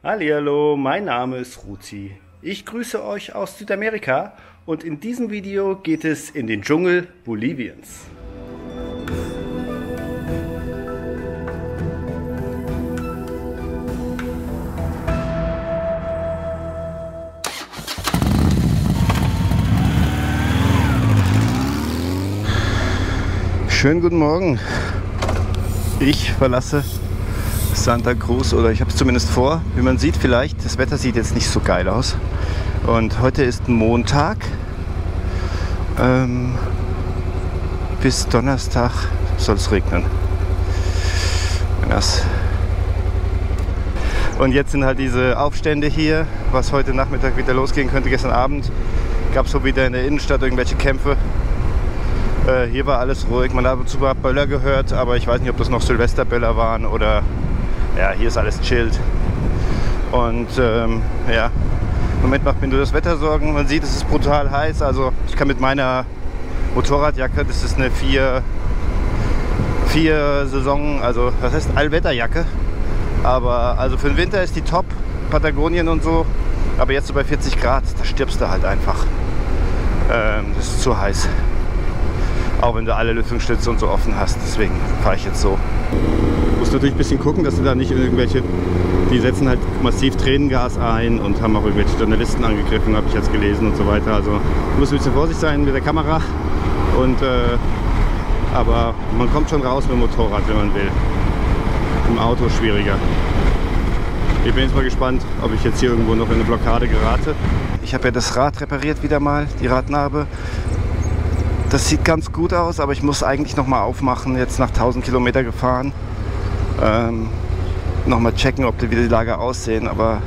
Hallihallo, mein Name ist Ruzi. Ich grüße euch aus Südamerika und in diesem Video geht es in den Dschungel Boliviens. Schönen guten Morgen. Ich verlasse Santa Cruz, oder ich habe es zumindest vor. Wie man sieht vielleicht, das Wetter sieht jetzt nicht so geil aus. Und heute ist Montag. Bis Donnerstag soll es regnen. Nass. Und jetzt sind halt diese Aufstände hier, was heute Nachmittag wieder losgehen könnte. Gestern Abend gab es so wieder in der Innenstadt irgendwelche Kämpfe. Hier war alles ruhig, man hat ab und zu Böller gehört, aber ich weiß nicht, ob das noch Silvesterböller waren oder... Ja, hier ist alles chillt. Und ja, im Moment macht mir nur das Wetter Sorgen. Man sieht, es ist brutal heiß. Also ich kann mit meiner Motorradjacke, das ist eine 4 Saison, also das heißt Allwetterjacke. Aber also für den Winter ist die top, Patagonien und so. Aber jetzt so bei 40 Grad, da stirbst du halt einfach. Das ist zu heiß. Auch wenn du alle Lüftungsschlitze und so offen hast. Deswegen fahre ich jetzt so. Du musst natürlich ein bisschen gucken, dass du da nicht irgendwelche, die setzen halt massiv Tränengas ein und haben auch irgendwelche Journalisten angegriffen, habe ich jetzt gelesen und so weiter. Also du musst ein bisschen vorsichtig sein mit der Kamera. Und, aber man kommt schon raus mit dem Motorrad, wenn man will. Im Auto schwieriger. Ich bin jetzt mal gespannt, ob ich jetzt hier irgendwo noch in eine Blockade gerate. Ich habe ja das Rad repariert wieder mal, die Radnabe. Das sieht ganz gut aus, aber ich muss eigentlich noch mal aufmachen, jetzt nach 1000 Kilometer gefahren. Noch mal checken, ob wie die Lager aussehen, aber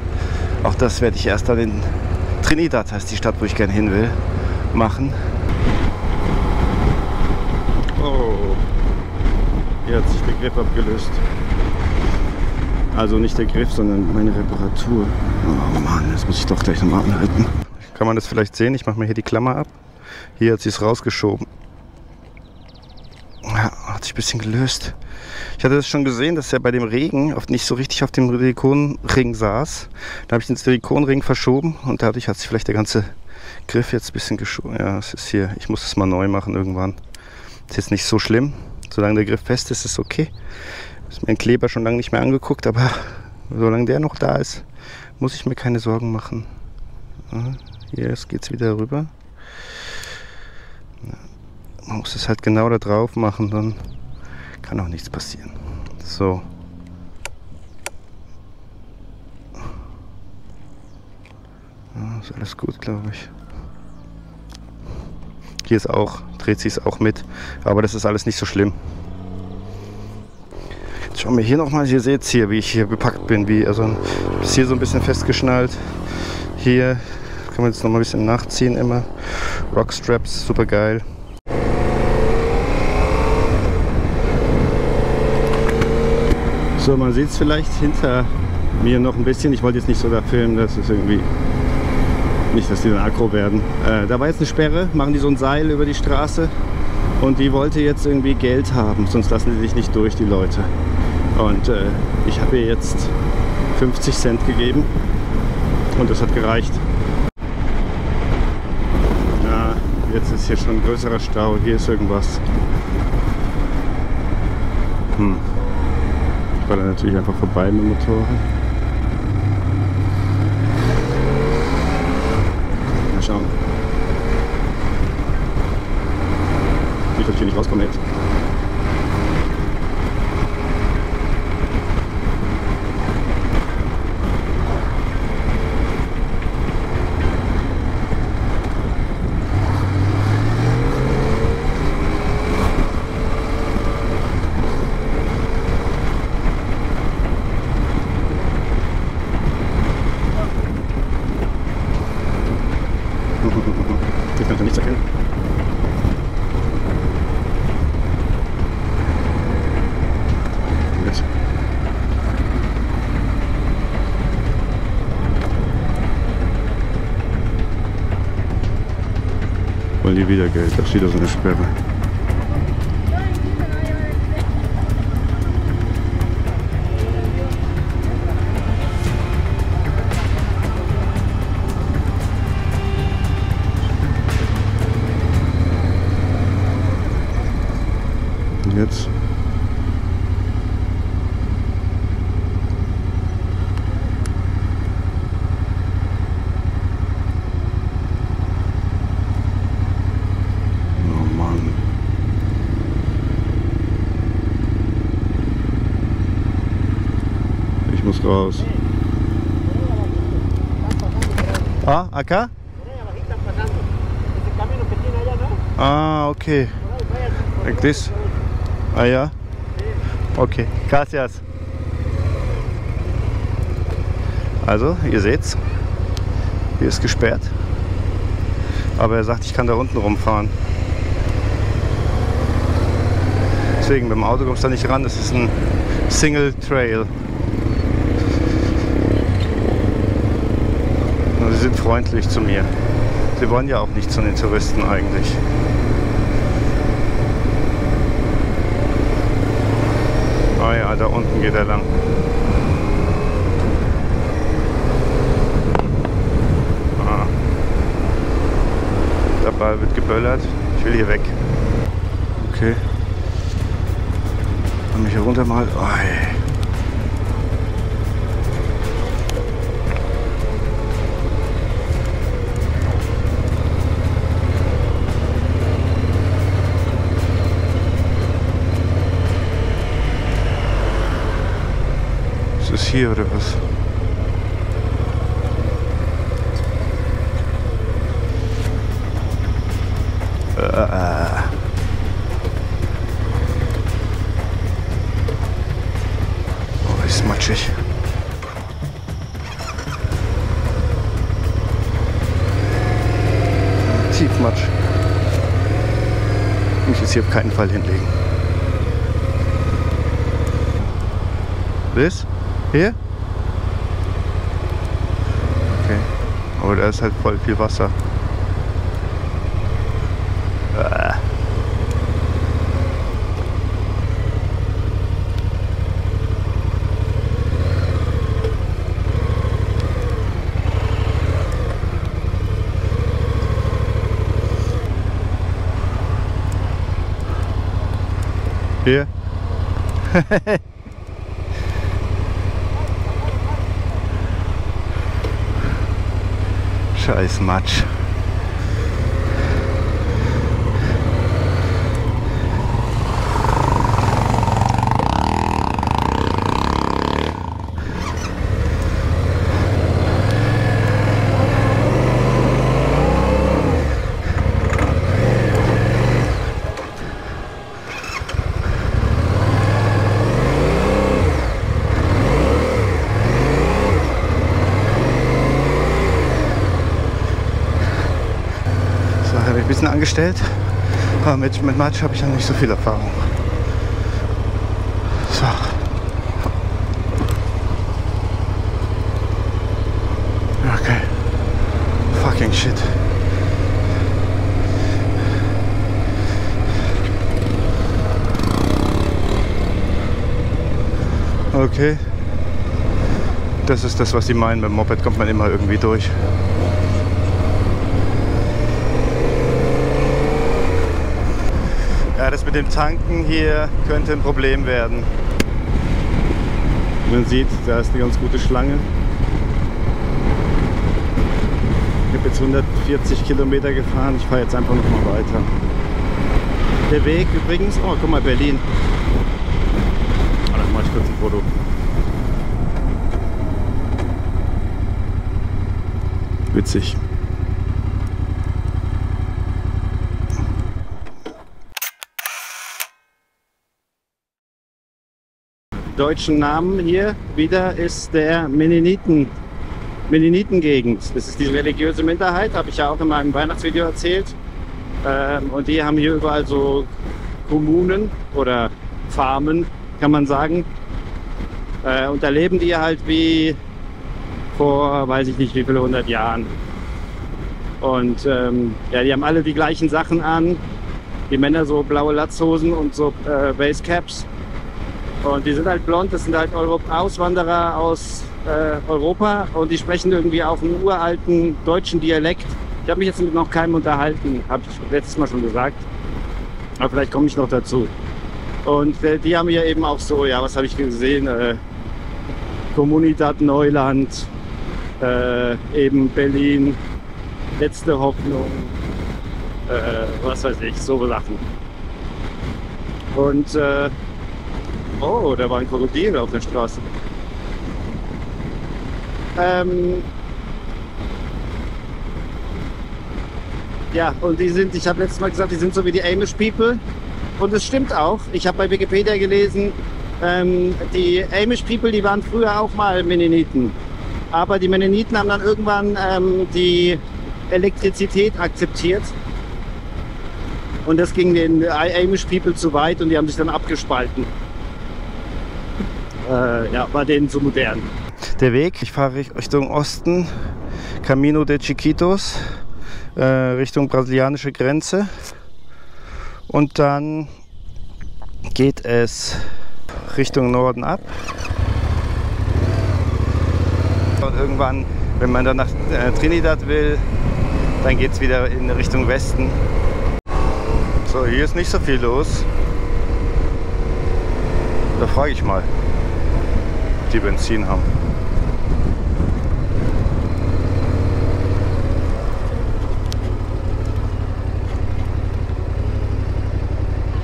auch das werde ich erst dann in Trinidad, heißt die Stadt, wo ich gerne hin will, machen. Oh, hier hat sich der Griff abgelöst. Also nicht der Griff, sondern meine Reparatur. Oh Mann, jetzt muss ich doch gleich nochmal anhalten. Kann man das vielleicht sehen? Ich mache mir hier die Klammer ab. Hier hat sie es rausgeschoben. Ja, hat sich ein bisschen gelöst. Ich hatte das schon gesehen, dass er bei dem Regen oft nicht so richtig auf dem Silikonring saß. Da habe ich den Silikonring verschoben und dadurch hat sich vielleicht der ganze Griff jetzt ein bisschen geschoben. Ja, es ist hier. Ich muss es mal neu machen irgendwann. Ist jetzt nicht so schlimm. Solange der Griff fest ist, ist es okay. Ich habe mir den Kleber schon lange nicht mehr angeguckt, aber solange der noch da ist, muss ich mir keine Sorgen machen. Ja, jetzt geht es wieder rüber. Man muss es halt genau da drauf machen, dann kann auch nichts passieren. So. Ja, ist alles gut, glaube ich. Hier ist auch, dreht sich es auch mit, aber das ist alles nicht so schlimm. Jetzt schauen wir hier nochmal, ihr seht hier, wie ich hier bepackt bin, also ist hier so ein bisschen festgeschnallt. Hier kann man jetzt nochmal ein bisschen nachziehen immer. Rockstraps, super geil. So, man sieht es vielleicht hinter mir noch ein bisschen. Ich wollte jetzt nicht so da filmen, dass es irgendwie nicht, dass die dann aggro werden. Da war jetzt eine Sperre, machen die so ein Seil über die Straße und die wollte jetzt irgendwie Geld haben, sonst lassen die sich nicht durch, die Leute. Und ich habe ihr jetzt 50 Cent gegeben und das hat gereicht. Ja, jetzt ist hier schon ein größerer Stau, hier ist irgendwas. Ich war da natürlich einfach vorbei mit dem Motorrad. Mal schauen. Wie ich hier nicht rauskomme jetzt. Ich kann nichts erkennen. Jetzt. Wollen die wieder Geld? Das ist wieder so eine Sperre. raus. Ah, acá? Ah, okay. Like this? Ah ja? Okay, gracias. Also, ihr seht's. Hier ist gesperrt. Aber er sagt, ich kann da unten rumfahren. Deswegen, mit dem Auto kommst du da nicht ran. Das ist ein Single Trail. Und sie sind freundlich zu mir. Sie wollen ja auch nicht zu den Touristen eigentlich. Oh ja, da unten geht er lang. Ah. Dabei wird geböllert. Ich will hier weg. Okay. Und mich hier runter mal. Oh, ey. Ist das hier oder was? Oh, ist matschig. Tiefmatsch. Mich jetzt hier auf keinen Fall hinlegen. Das? Hier? Okay. Aber da ist halt voll viel Wasser. Hier? Scheiß Matsch. Ein bisschen angestellt, aber mit Matsch habe ich ja nicht so viel Erfahrung. So. Okay. Fucking shit. Okay. Das ist das, was sie meinen. Mit dem Moped kommt man immer irgendwie durch. Ja, das mit dem Tanken hier könnte ein Problem werden. Man sieht, da ist eine ganz gute Schlange. Ich habe jetzt 140 Kilometer gefahren. Ich fahre jetzt einfach noch mal weiter. Der Weg übrigens, oh guck mal, Berlin. Oh, dann mache ich kurz ein Foto. Witzig. Deutschen Namen hier wieder ist der Mennonitengegend. Das ist die religiöse Minderheit, habe ich ja auch in meinem Weihnachtsvideo erzählt. Und die haben hier überall so Kommunen oder Farmen, kann man sagen. Und da leben die halt wie vor, weiß ich nicht wie viele 100 Jahren. Und ja, die haben alle die gleichen Sachen an. Die Männer so blaue Latzhosen und so Basecaps. Und die sind halt blond, das sind halt Auswanderer aus Europa und die sprechen irgendwie auch einen uralten deutschen Dialekt. Ich habe mich jetzt mit noch keinem unterhalten, habe ich letztes Mal schon gesagt. Aber vielleicht komme ich noch dazu. Und die haben ja eben auch so, ja, was habe ich gesehen? Comunidad Neuland, eben Berlin, letzte Hoffnung, was weiß ich, so Sachen. Und oh, da war ein Krokodil auf der Straße. Ja, und die sind, ich habe letztes Mal gesagt, die sind so wie die Amish People. Und es stimmt auch. Ich habe bei Wikipedia gelesen, die Amish People, die waren früher auch mal Mennoniten. Aber die Mennoniten haben dann irgendwann die Elektrizität akzeptiert. Und das ging den Amish People zu weit und die haben sich dann abgespalten. Ja, war denen zu modern. Der Weg, ich fahre Richtung Osten, Camino de Chiquitos, Richtung brasilianische Grenze. Und dann geht es Richtung Norden ab. Und irgendwann, wenn man dann nach Trinidad will, dann geht es wieder in Richtung Westen. So, hier ist nicht so viel los. Da frage ich mal, ob die Benzin haben.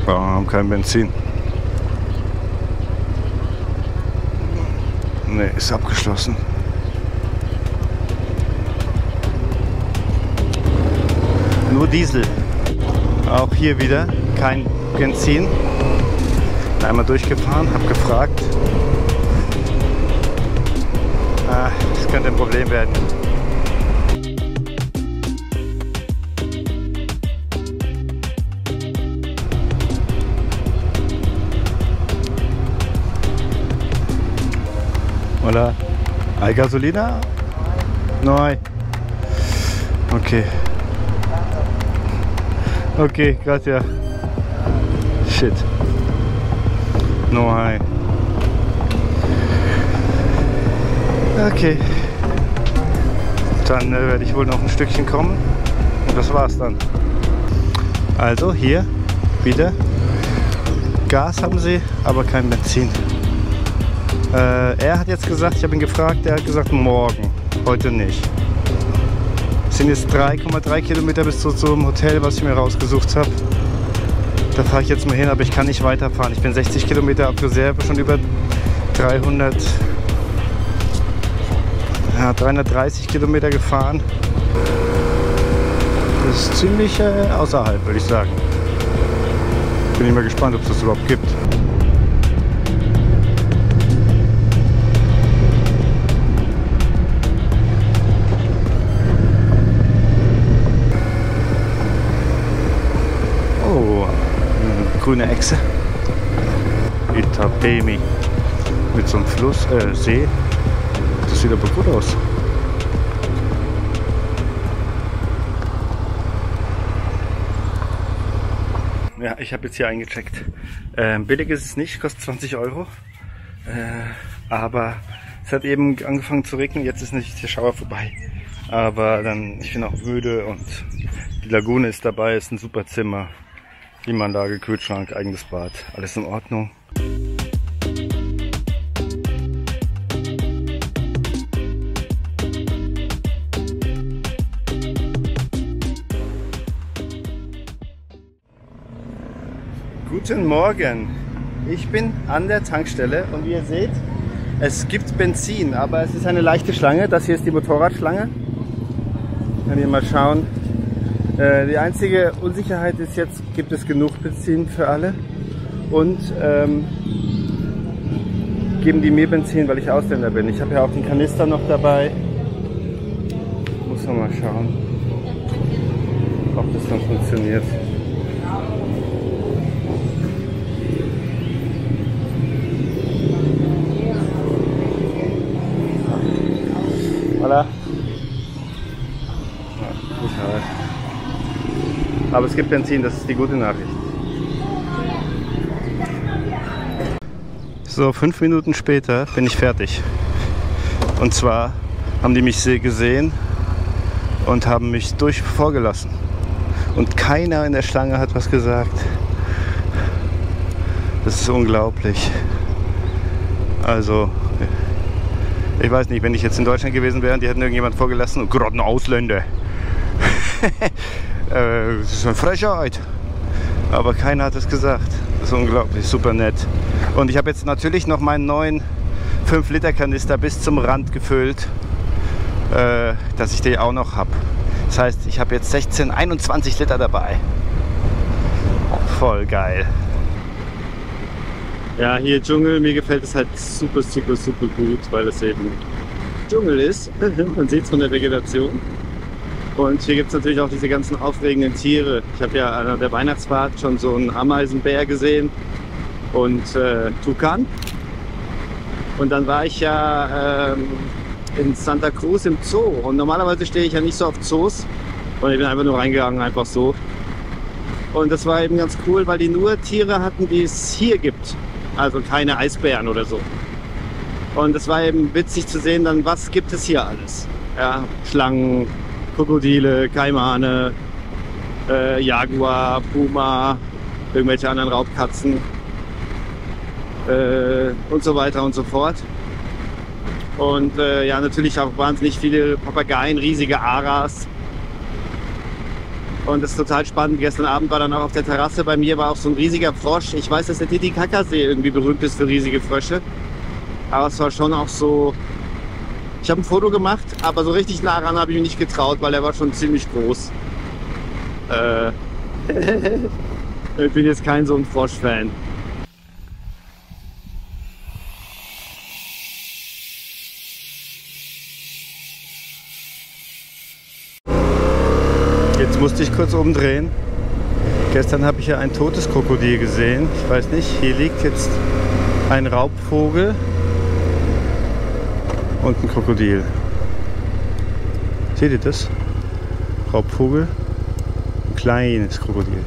Wir haben kein Benzin. Ne, ist abgeschlossen. Nur Diesel. Auch hier wieder kein Benzin. Einmal durchgefahren, habe gefragt. Das könnte ein Problem werden. Hola. ¿Hay gasolina? No hay. Okay. Okay, gracias. Shit. No hay. Okay. Dann werde ich wohl noch ein Stückchen kommen. Und das war's dann. Also hier wieder. Gas haben sie, aber kein Benzin. Er hat jetzt gesagt, ich habe ihn gefragt, er hat gesagt morgen, heute nicht. Es sind jetzt 3,3 Kilometer bis zum Hotel, was ich mir rausgesucht habe. Da fahre ich jetzt mal hin, aber ich kann nicht weiterfahren. Ich bin 60 Kilometer auf Reserve, schon über 330 Kilometer gefahren. Das ist ziemlich außerhalb, würde ich sagen. Bin ich mal gespannt, ob es das überhaupt gibt. Grüne Echse. Itapemi. Mit so einem Fluss, See. Das sieht aber gut aus. Ja, ich habe jetzt hier eingecheckt. Billig ist es nicht, kostet 20 Euro. Aber es hat eben angefangen zu regnen, jetzt ist nicht der Schauer vorbei. Aber dann, ich bin auch müde und die Lagune ist dabei, ist ein super Zimmer. Klimaanlage, Kühlschrank, eigenes Bad, alles in Ordnung. Guten Morgen! Ich bin an der Tankstelle und wie ihr seht, es gibt Benzin, aber es ist eine leichte Schlange. Das hier ist die Motorradschlange. Wenn wir mal schauen. Die einzige Unsicherheit ist jetzt, gibt es genug Benzin für alle und geben die mir Benzin, weil ich Ausländer bin. Ich habe ja auch den Kanister noch dabei. Muss man mal schauen, ob das dann funktioniert. Voilà. Ja, aber es gibt Benzin, das ist die gute Nachricht. So, 5 Minuten später bin ich fertig. Und zwar haben die mich gesehen und haben mich vorgelassen. Und keiner in der Schlange hat was gesagt. Das ist unglaublich. Also, ich weiß nicht, wenn ich jetzt in Deutschland gewesen wäre und die hätten irgendjemand vorgelassen und gerade ein Ausländer. Das ist eine Frechheit. Aber keiner hat es gesagt. Das ist unglaublich, super nett. Und ich habe jetzt natürlich noch meinen neuen 5-Liter-Kanister bis zum Rand gefüllt. dass ich die auch noch habe. Das heißt, ich habe jetzt 21 Liter dabei. Voll geil. Ja, hier Dschungel, mir gefällt es halt super gut, weil es eben Dschungel ist. Man sieht es von der Vegetation. Und hier gibt es natürlich auch diese ganzen aufregenden Tiere. Ich habe ja an der Weihnachtsfahrt schon so einen Ameisenbär gesehen und Tukan. Und dann war ich ja in Santa Cruz im Zoo. Und normalerweise stehe ich ja nicht so auf Zoos. Und ich bin einfach nur reingegangen, einfach so. Und das war eben ganz cool, weil die nur Tiere hatten, die es hier gibt. Also keine Eisbären oder so. Und es war eben witzig zu sehen, dann was gibt es hier alles. Ja, Schlangen, Krokodile, Kaimane, Jaguar, Puma, irgendwelche anderen Raubkatzen und so weiter und so fort. Und ja, natürlich auch wahnsinnig viele Papageien, riesige Aras. Und das ist total spannend. Gestern Abend war dann auch auf der Terrasse bei mir war auch so ein riesiger Frosch. Ich weiß, dass der Titicacasee irgendwie berühmt ist für riesige Frösche. Aber es war schon auch so... Ich habe ein Foto gemacht, aber so richtig nah ran habe ich mich nicht getraut, weil er war schon ziemlich groß. Ich bin jetzt kein so ein Frosch-Fan. Jetzt musste ich kurz umdrehen. Gestern habe ich ja ein totes Krokodil gesehen. Ich weiß nicht, hier liegt jetzt ein Raubvogel und ein Krokodil. Seht ihr das? Raubvogel, ein kleines Krokodil.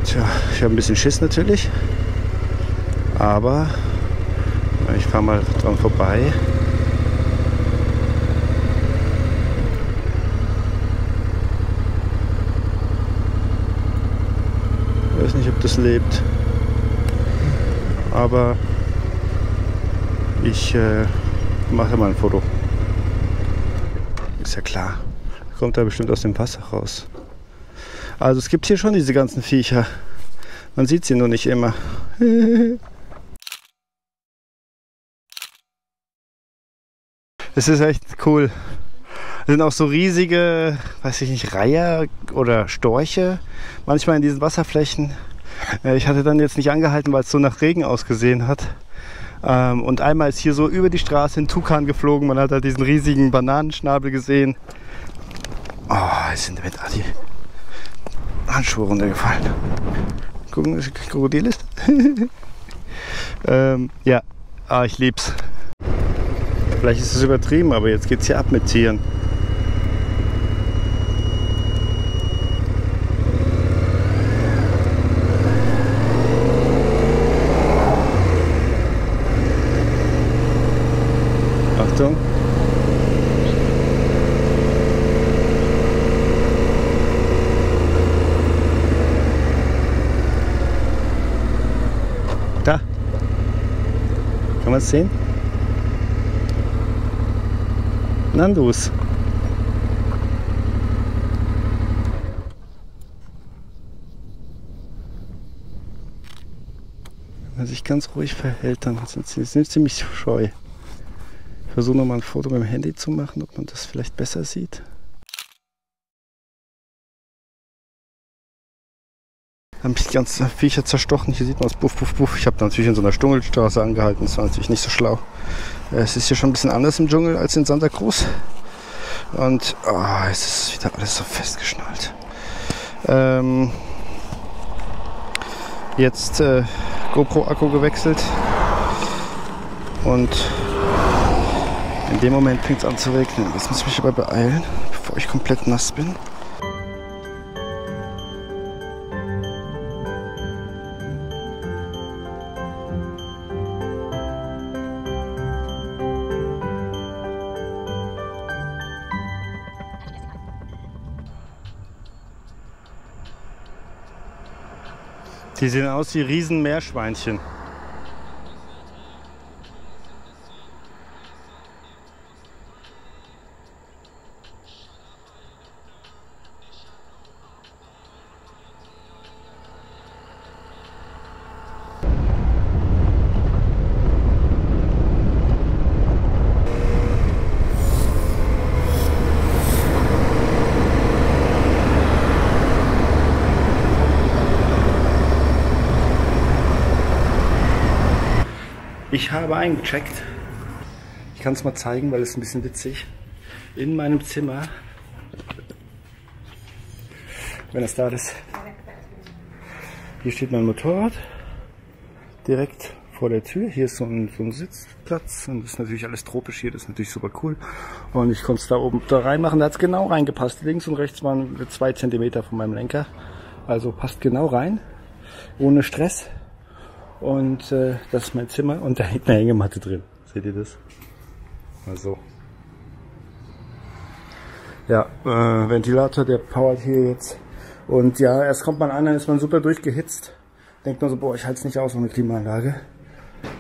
Tja, ich habe ein bisschen Schiss natürlich, aber ich fahre mal dran vorbei. Ich weiß nicht, ob das lebt, aber ich mache mal ein Foto. Ist ja klar, kommt da bestimmt aus dem Wasser raus. Also es gibt hier schon diese ganzen Viecher, man sieht sie nur nicht immer. Es ist echt cool. Es sind auch so riesige, weiß ich nicht, Reiher oder Storche manchmal in diesen Wasserflächen. Ich hatte dann jetzt nicht angehalten, weil es so nach Regen ausgesehen hat. Und einmal ist hier so über die Straße ein Tukan geflogen. Man hat da diesen riesigen Bananenschnabel gesehen. Oh, jetzt sind damit die Handschuhe runtergefallen. Gucken, dass das Krokodil ist. Ja, ich lieb's. Vielleicht ist es übertrieben, aber jetzt geht's hier ab mit Tieren. Achtung. Da. Kann man es sehen? Nandus. Wenn man sich ganz ruhig verhält, dann sind sie ziemlich scheu. Ich versuche nochmal ein Foto mit dem Handy zu machen, ob man das vielleicht besser sieht. Haben mich die ganzen Viecher zerstochen. Hier sieht man es, buff, buff, buff. Ich habe natürlich in so einer Dschungelstraße angehalten. Das war natürlich nicht so schlau. Es ist hier schon ein bisschen anders im Dschungel als in Santa Cruz. Und es ist wieder alles so festgeschnallt. Jetzt GoPro-Akku gewechselt. Und in dem Moment fängt es an zu regnen. Jetzt muss ich mich aber beeilen, bevor ich komplett nass bin. Die sehen aus wie riesen Meerschweinchen. Ich habe eingecheckt. Ich kann es mal zeigen, weil es ein bisschen witzig. In meinem Zimmer, wenn das da ist, hier steht mein Motorrad direkt vor der Tür. Hier ist so ein Sitzplatz und das ist natürlich alles tropisch hier, das ist natürlich super cool. Und ich konnte es da oben da reinmachen, da hat es genau reingepasst. Links und rechts waren 2 cm von meinem Lenker, also passt genau rein, ohne Stress. Und das ist mein Zimmer und da hängt eine Hängematte drin. Seht ihr das? Also. Ja, Ventilator, der powert hier jetzt. Und ja, erst kommt man an, dann ist man super durchgehitzt. Denkt man so, boah, ich halte es nicht aus ohne Klimaanlage.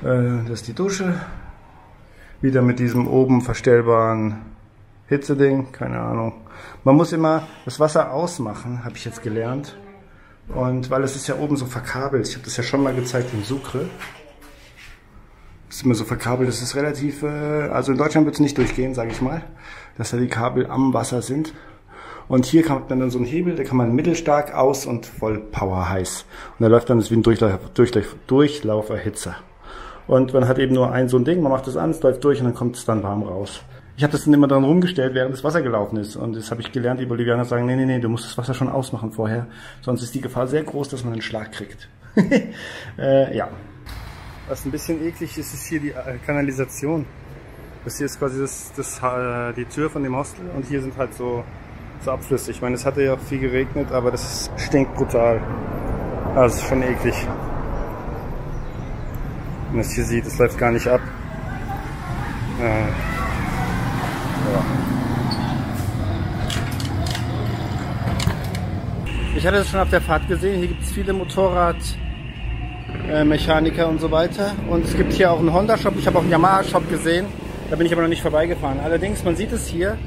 Das ist die Dusche. Wieder mit diesem oben verstellbaren Hitzeding, keine Ahnung. Man muss immer das Wasser ausmachen, habe ich jetzt gelernt. Und weil es ist ja oben so verkabelt, ich habe das ja schon mal gezeigt in Sucre. Das ist immer so verkabelt, das ist relativ, also in Deutschland wird es nicht durchgehen, sage ich mal, dass da die Kabel am Wasser sind. Und hier hat man dann so einen Hebel, da kann man mittelstark aus und voll Power heiß. Und da läuft dann das wie ein Durchlauferhitzer. Und man hat eben nur so ein Ding, man macht das an, es läuft durch und dann kommt es dann warm raus. Ich habe das dann immer dran rumgestellt, während das Wasser gelaufen ist. Und das habe ich gelernt, die Bolivianer sagen, nee, du musst das Wasser schon ausmachen vorher. Sonst ist die Gefahr sehr groß, dass man einen Schlag kriegt. Ja. Was ein bisschen eklig ist, ist hier die Kanalisation. Das hier ist quasi die Tür von dem Hostel und hier sind halt so Abflüsse. Ich meine, es hatte ja auch viel geregnet, aber das stinkt brutal. Also es ist schon eklig. Wenn man es hier sieht, es läuft gar nicht ab. Ja. Ich hatte es schon auf der Fahrt gesehen, hier gibt es viele Motorradmechaniker und so weiter. Und es gibt hier auch einen Honda-Shop, ich habe auch einen Yamaha-Shop gesehen, da bin ich aber noch nicht vorbeigefahren. Allerdings, man sieht es hier,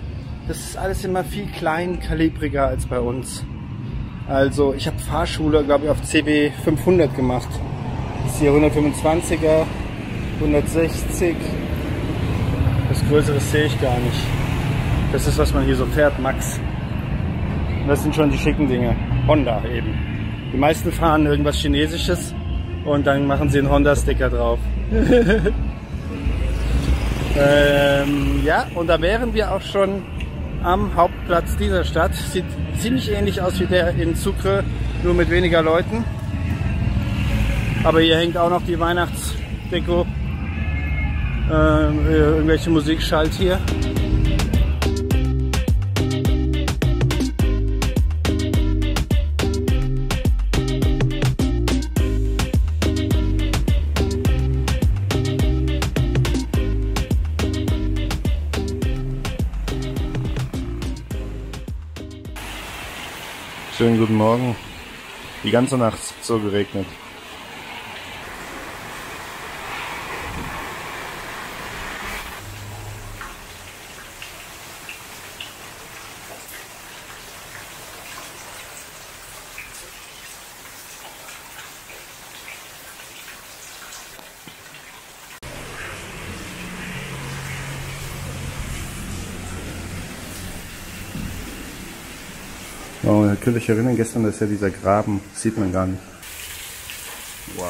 das ist alles immer viel kleinkalibriger als bei uns. Also ich habe Fahrschule, glaube ich, auf CB 500 gemacht. Das ist hier 125er, 160. Das Größere sehe ich gar nicht. Das ist, was man hier so fährt, Max. Und das sind schon die schicken Dinge. Honda eben. Die meisten fahren irgendwas Chinesisches und dann machen sie einen Honda-Sticker drauf. Ja, und da wären wir auch schon am Hauptplatz dieser Stadt. Sieht ziemlich ähnlich aus wie der in Sucre, nur mit weniger Leuten. Aber hier hängt auch noch die Weihnachtsdeko. Irgendwelche Musik schallt hier. Schönen guten Morgen. Die ganze Nacht so geregnet. Oh, ihr könnt euch erinnern, gestern ist ja dieser Graben, sieht man gar nicht. Wow.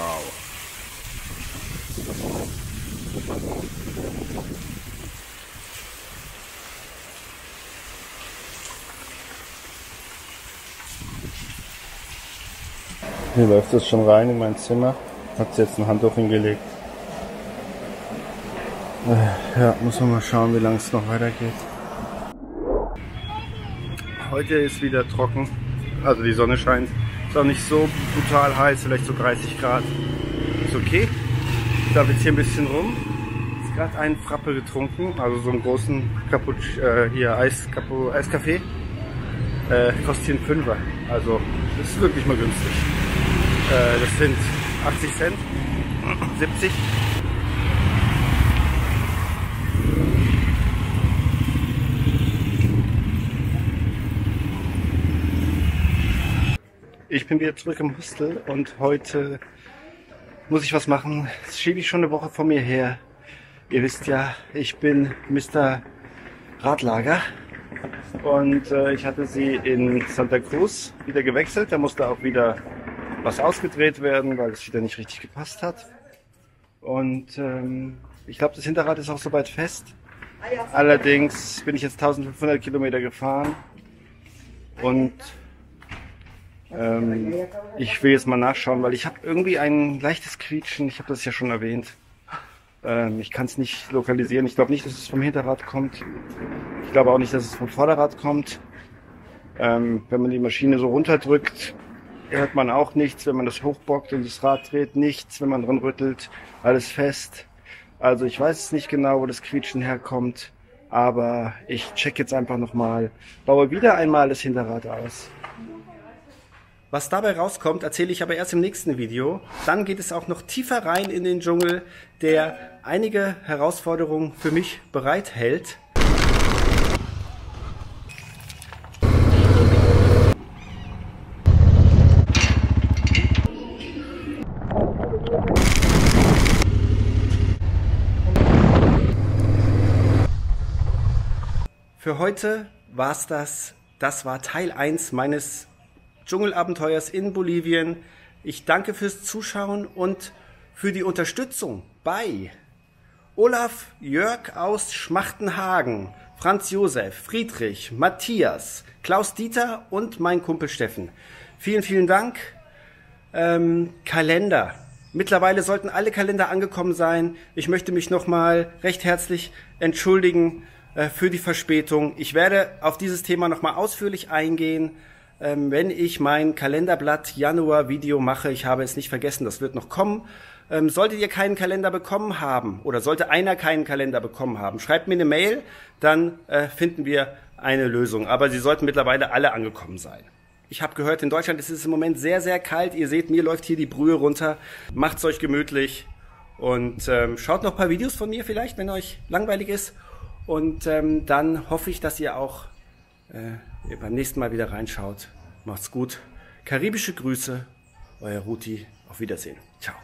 Hier läuft es schon rein in mein Zimmer, hat jetzt ein Handtuch hingelegt. Ja, muss man mal schauen, wie lange es noch weitergeht. Heute ist wieder trocken, also die Sonne scheint. Ist auch nicht so brutal heiß, vielleicht so 30 Grad. Ist okay. Ich laufe jetzt hier ein bisschen rum. Jetzt gerade einen Frappe getrunken, also so einen großen Eiskaffee. Kostet hier einen Fünfer, also das ist wirklich mal günstig. Das sind 80 Cent, 70. Ich bin wieder zurück im Hostel und heute muss ich was machen. Das schiebe ich schon eine Woche vor mir her. Ihr wisst ja, ich bin Mr. Radlager und ich hatte sie in Santa Cruz wieder gewechselt. Da musste auch wieder was ausgedreht werden, weil es wieder nicht richtig gepasst hat. Und ich glaube, das Hinterrad ist auch soweit fest. Allerdings bin ich jetzt 1500 Kilometer gefahren und ich will jetzt mal nachschauen, weil ich habe irgendwie ein leichtes Quietschen. Ich habe das ja schon erwähnt. Ich kann es nicht lokalisieren. Ich glaube nicht, dass es vom Hinterrad kommt. Ich glaube auch nicht, dass es vom Vorderrad kommt. Wenn man die Maschine so runterdrückt, hört man auch nichts. Wenn man das hochbockt und das Rad dreht, nichts. Wenn man dran rüttelt, alles fest. Also ich weiß es nicht genau, wo das Quietschen herkommt. Aber ich check jetzt einfach nochmal. Baue wieder einmal das Hinterrad aus. Was dabei rauskommt, erzähle ich aber erst im nächsten Video. Dann geht es auch noch tiefer rein in den Dschungel, der einige Herausforderungen für mich bereithält. Für heute war's das. Das war Teil 1 meines Dschungelabenteuers in Bolivien. Ich danke fürs Zuschauen und für die Unterstützung bei Olaf, Jörg aus Schmachtenhagen, Franz Josef, Friedrich, Matthias, Klaus Dieter und mein Kumpel Steffen. Vielen, vielen Dank. Kalender. Mittlerweile sollten alle Kalender angekommen sein. Ich möchte mich nochmal recht herzlich entschuldigen für die Verspätung. Ich werde auf dieses Thema nochmal ausführlich eingehen, wenn ich mein Kalenderblatt Januar Video mache. Ich habe es nicht vergessen, das wird noch kommen. Solltet ihr keinen Kalender bekommen haben oder sollte einer keinen Kalender bekommen haben, schreibt mir eine Mail, dann finden wir eine Lösung. Aber sie sollten mittlerweile alle angekommen sein. Ich habe gehört, in Deutschland ist es im Moment sehr, sehr kalt. Ihr seht, mir läuft hier die Brühe runter. Macht's euch gemütlich und schaut noch ein paar Videos von mir vielleicht, wenn euch langweilig ist. Und dann hoffe ich, dass ihr auch beim nächsten Mal wieder reinschaut. Macht's gut. Karibische Grüße, euer Ruti. Auf Wiedersehen. Ciao.